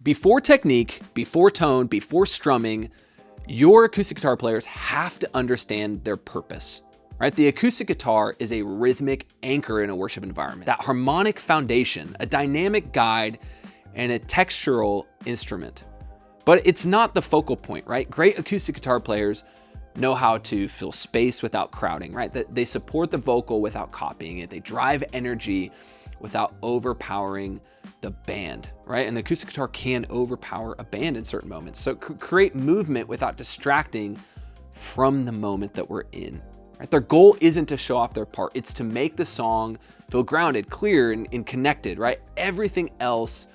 Before technique, before tone, before strumming, your acoustic guitar players have to understand their purpose, right? The acoustic guitar is a rhythmic anchor in a worship environment, that harmonic foundation, a dynamic guide, and a textural instrument. But it's not the focal point, right? Great acoustic guitar players know how to fill space without crowding, right? They support the vocal without copying it. They drive energy without overpowering the band, right? An acoustic guitar can overpower a band in certain moments. So create movement without distracting from the moment that we're in, right? Their goal isn't to show off their part. It's to make the song feel grounded, clear, and connected, right? Everything else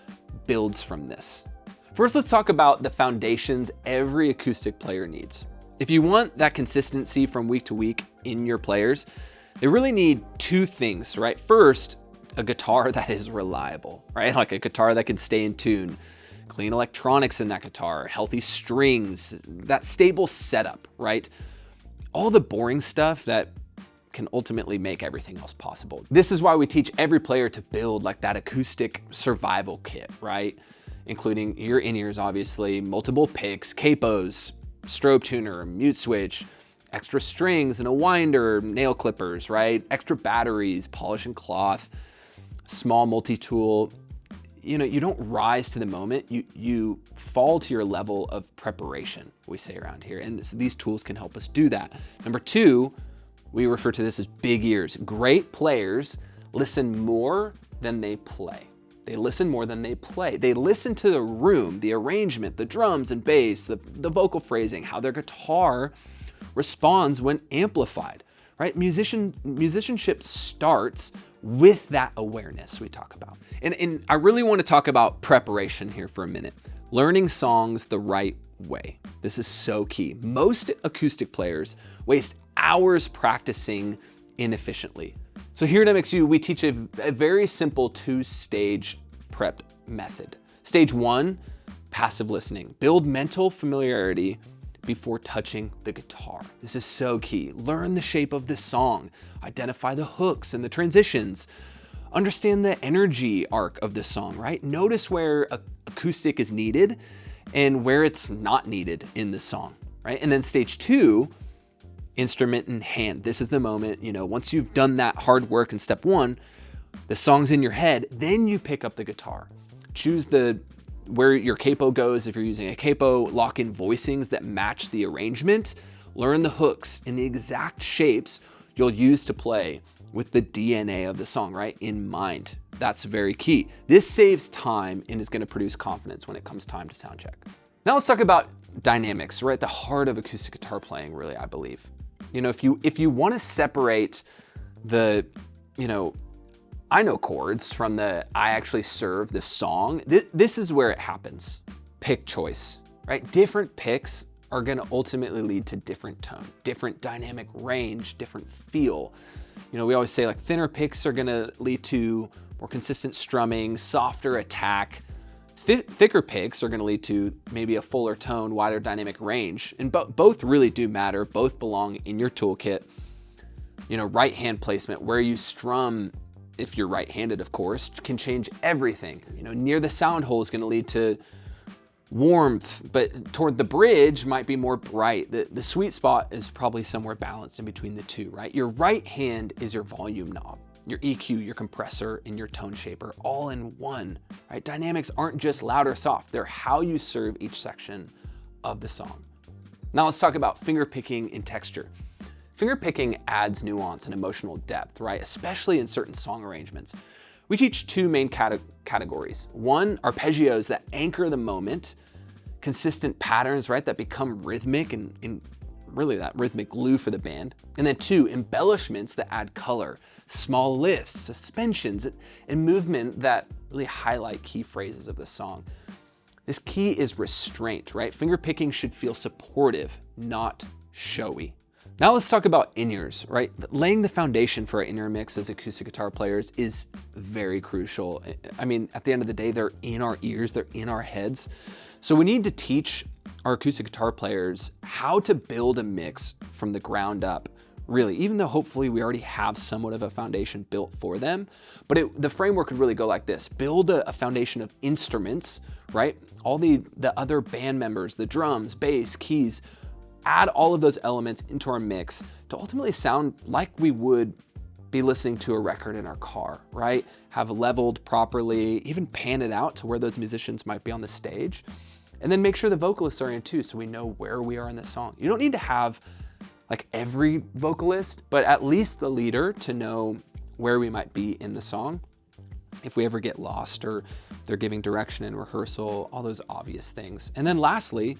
builds from this. First, let's talk about the foundations every acoustic player needs. If you want that consistency from week to week in your players, they really need two things, right? First, a guitar that is reliable, right? Like a guitar that can stay in tune, clean electronics in that guitar, healthy strings, that stable setup, right? All the boring stuff that can ultimately make everything else possible. This is why we teach every player to build like that acoustic survival kit, right? Including your in-ears, obviously, multiple picks, capos, strobe tuner, mute switch, extra strings and a winder, nail clippers, right? Extra batteries, polish and cloth, small multi-tool. You know, you don't rise to the moment, you fall to your level of preparation, we say around here. And so these tools can help us do that. Number two, we refer to this as big ears. Great players listen more than they play. They listen more than they play. They listen to the room, the arrangement, the drums and bass, the vocal phrasing, how their guitar responds when amplified, right? Musicianship starts with that awareness we talk about. And I really want to talk about preparation here for a minute. Learning songs the right way. This is so key. Most acoustic players waste hours practicing inefficiently. So here at MxU, we teach a very simple two-stage prep method. Stage one, passive listening. Build mental familiarity before touching the guitar. This is so key. Learn the shape of the song, identify the hooks and the transitions, understand the energy arc of the song, right? Notice where acoustic is needed and where it's not needed in the song, right? And then stage two, instrument in hand. This is the moment, once you've done that hard work in step one, the song's in your head, then you pick up the guitar. Choose where your capo goes. If you're using a capo, lock in voicings that match the arrangement. Learn the hooks in the exact shapes you'll use to play with the DNA of the song, right, in mind. That's very key. This saves time and is going to produce confidence when it comes time to sound check. Now let's talk about dynamics, right? The heart of acoustic guitar playing, really, I believe. If you want to separate the, I know chords from the I actually serve the song, this is where it happens. Pick choice, right? Different picks are going to ultimately lead to different tone, different dynamic range, different feel. We always say like thinner picks are going to lead to more consistent strumming, softer attack. Thicker picks are going to lead to maybe a fuller tone, wider dynamic range. And both really do matter. Both belong in your toolkit. Right hand placement, where you strum, if you're right-handed, of course, can change everything. Near the sound hole is going to lead to warmth, but toward the bridge might be more bright. The sweet spot is probably somewhere balanced in between the two, right? Your right hand is your volume knob. Your EQ, your compressor, and your tone shaper all in one, right? Dynamics aren't just loud or soft. They're how you serve each section of the song. Now let's talk about finger picking and texture. Finger picking adds nuance and emotional depth, right? Especially in certain song arrangements. We teach two main categories. One, arpeggios that anchor the moment, consistent patterns, right, that become rhythmic and really that rhythmic glue for the band. And then two, embellishments that add color, small lifts, suspensions, and movement that really highlight key phrases of the song. This key is restraint, right? Finger picking should feel supportive, not showy. Now let's talk about in-ears, right? Laying the foundation for our in-ear mix as acoustic guitar players is very crucial. I mean, at the end of the day, they're in our ears, they're in our heads. So we need to teach our acoustic guitar players how to build a mix from the ground up really, even though hopefully we already have somewhat of a foundation built for them. But the framework could really go like this: build a foundation of instruments, right? All the other band members, the drums, bass, keys, add all of those elements into our mix to ultimately sound like we would be listening to a record in our car, right? Have leveled properly, even pan it out to where those musicians might be on the stage. And then make sure the vocalists are in too, so we know where we are in the song. You don't need to have like every vocalist, but at least the leader to know where we might be in the song if we ever get lost or they're giving direction in rehearsal, all those obvious things. And then lastly,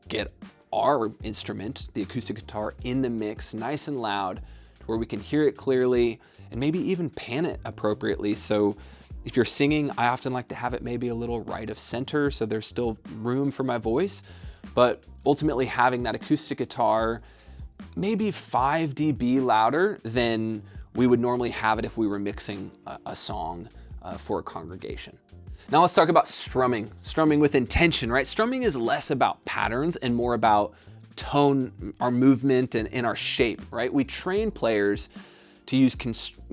get our instrument, the acoustic guitar, in the mix nice and loud where we can hear it clearly and maybe even pan it appropriately. So if you're singing, I often like to have it maybe a little right of center so there's still room for my voice, but ultimately having that acoustic guitar maybe 5 dB louder than we would normally have it if we were mixing a song for a congregation. Now let's talk about strumming. Strumming with intention, right? Strumming is less about patterns and more about tone, our movement, and our shape, right? We train players to use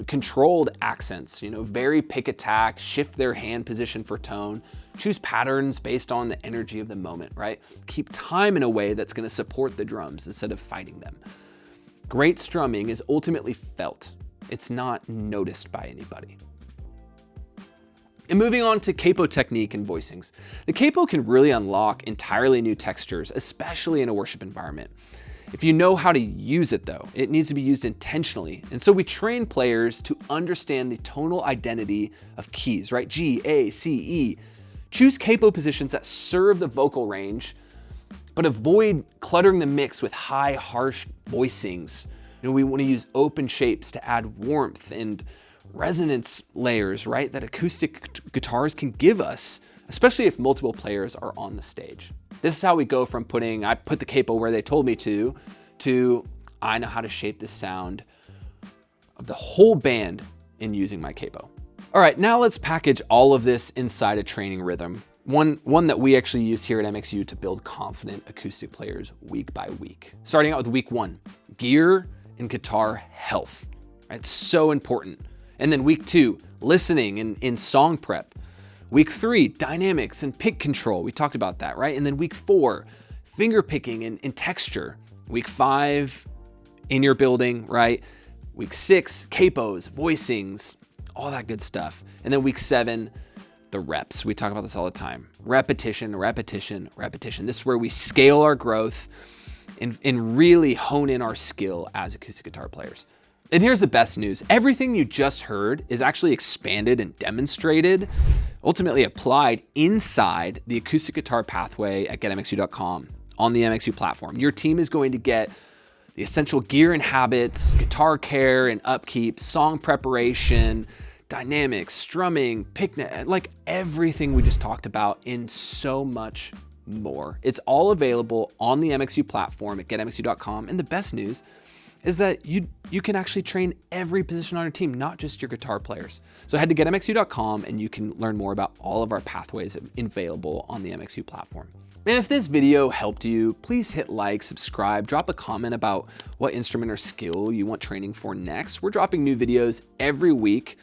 controlled accents, vary pick attack, shift their hand position for tone, choose patterns based on the energy of the moment, right? Keep time in a way that's gonna support the drums instead of fighting them. Great strumming is ultimately felt. It's not noticed by anybody. And moving on to capo technique and voicings. The capo can really unlock entirely new textures, especially in a worship environment. If you know how to use it though, it needs to be used intentionally. And so we train players to understand the tonal identity of keys, right? G, A, C, E. Choose capo positions that serve the vocal range, but avoid cluttering the mix with high, harsh voicings. We want to use open shapes to add warmth and resonance layers, right? That acoustic guitars can give us, especially if multiple players are on the stage. This is how we go from I put the capo where they told me to I know how to shape the sound of the whole band in using my capo. All right, now let's package all of this inside a training rhythm. One that we actually use here at MxU to build confident acoustic players week by week. Starting out with week 1, gear and guitar health. Right? It's so important. And then week 2, listening and in song prep. Week 3, dynamics and pick control. We talked about that, right? And then week 4, finger picking and texture. Week 5, in your building, right? Week 6, capos, voicings, all that good stuff. And then week 7, the reps. We talk about this all the time. Repetition, repetition, repetition. This is where we scale our growth and really hone in our skill as acoustic guitar players. And here's the best news. Everything you just heard is actually expanded and demonstrated, ultimately applied inside the acoustic guitar pathway at getmxu.com on the MxU platform. Your team is going to get the essential gear and habits, guitar care and upkeep, song preparation, dynamics, strumming, picnic, like everything we just talked about and so much more. It's all available on the MxU platform at getmxu.com. And the best news is that you can actually train every position on your team, not just your guitar players. So head to getmxu.com and you can learn more about all of our pathways available on the MxU platform. And if this video helped you, please hit like, subscribe, drop a comment about what instrument or skill you want training for next. We're dropping new videos every week.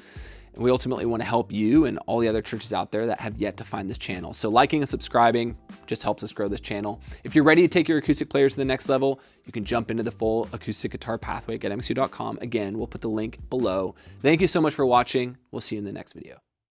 And we ultimately want to help you and all the other churches out there that have yet to find this channel. So liking and subscribing just helps us grow this channel. If you're ready to take your acoustic players to the next level, you can jump into the full acoustic guitar pathway at getmxu.com. Again, we'll put the link below. Thank you so much for watching. We'll see you in the next video.